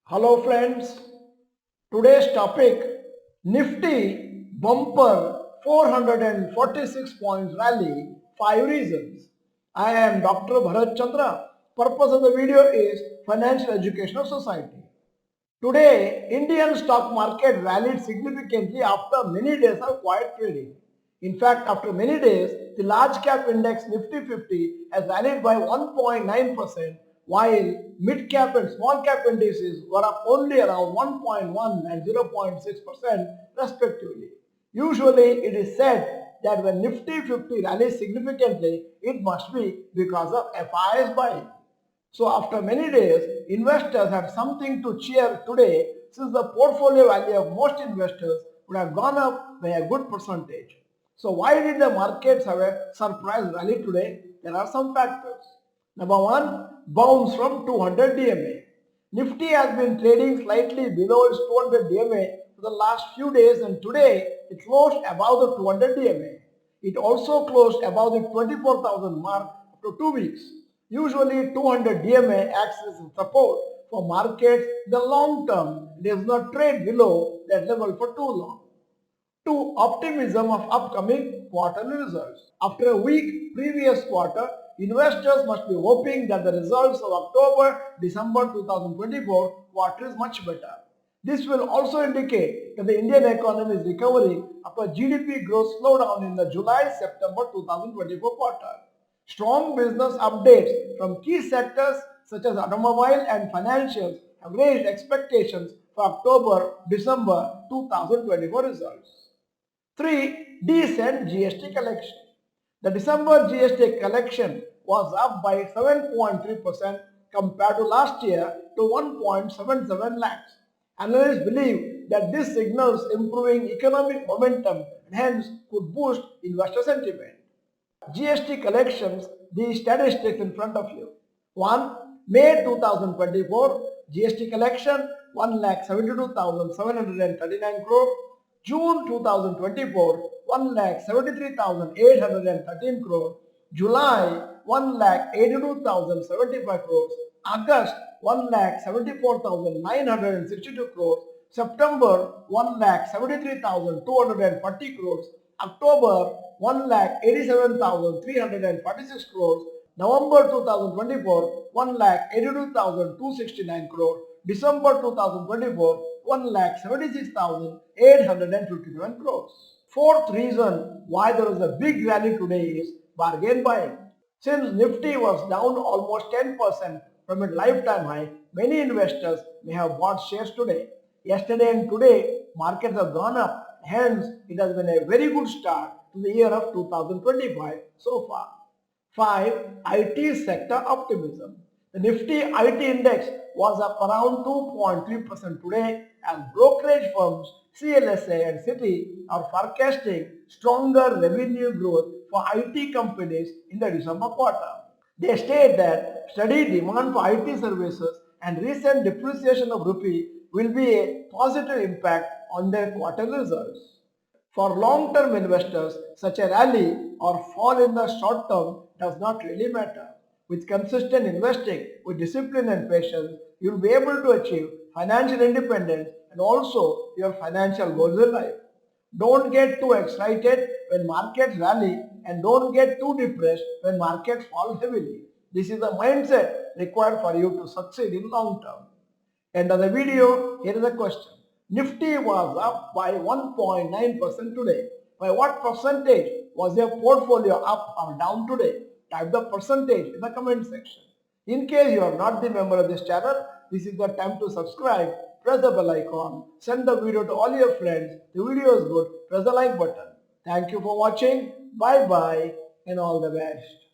Hello friends, today's topic Nifty bumper 446 points rally 5 reasons. I am Dr. Bharath Chandra. Purpose of the video is Financial Educational Society. Today, Indian stock market rallied significantly after many days of quiet trading. In fact, after many days, the large cap index Nifty 50 has rallied by 1.9%, while mid cap and small cap indices were up only around 1.1 and 0.6% respectively. Usually, it is said that when Nifty 50 rallies significantly, it must be because of FII's buying. So after many days, investors had something to cheer today since the portfolio value of most investors would have gone up by a good percentage. So why did the markets have a surprise rally today? There are some factors. Number one, bounce from 200 DMA. Nifty has been trading slightly below its 200 DMA for the last few days, and today it closed above the 200 DMA. It also closed above the 24,000 mark after 2 weeks. Usually 200 DMA acts as support for markets in the long term. It does not trade below that level for too long. 2. Optimism of upcoming quarterly results. After a weak previous quarter, investors must be hoping that the results of October-December 2024 quarter is much better. This will also indicate that the Indian economy is recovering after GDP growth slowdown in the July-September 2024 quarter. Strong business updates from key sectors such as automobile and financials have raised expectations for October-December 2024 results. 3. Decent GST collection. The December GST collection was up by 7.3% compared to last year to 1.77 lakhs. Analysts believe that this signals improving economic momentum and hence could boost investor sentiment. GST collections, the statistics in front of you. 1. May 2024 GST collection 1,72,739 crore. June 2024 1,73,813 crore. July 1,82,075 crores. August 1,74,962 crores. September 1,73,240 crores. October 1,87,346 crores. November 2024 1,82,269 crore. December 2024 1,76,857 crores. Fourth reason why there is a big rally today is bargain buying. Since Nifty was down almost 10% from its lifetime high, many investors may have bought shares today. Yesterday and today, markets have gone up. Hence, it has been a very good start to the year of 2025 so far. 5. IT sector optimism. The Nifty IT index was up around 2.3% today as brokerage firms CLSA and Citi are forecasting stronger revenue growth for IT companies in the December quarter. They state that steady demand for IT services and recent depreciation of rupee will be a positive impact on their quarter results. For long-term investors, such a rally or fall in the short term does not really matter. With consistent investing, with discipline and patience, you will be able to achieve financial independence and also your financial goals in life. Don't get too excited when markets rally and don't get too depressed when markets fall heavily. This is the mindset required for you to succeed in long term. End of the video, here is a question. Nifty was up by 1.9% today. By what percentage was your portfolio up or down today? Type the percentage in the comment section. In case you are not the member of this channel, this is the time to subscribe. Press the bell icon. Send the video to all your friends. The video is good. Press the like button. Thank you for watching. Bye bye and all the best.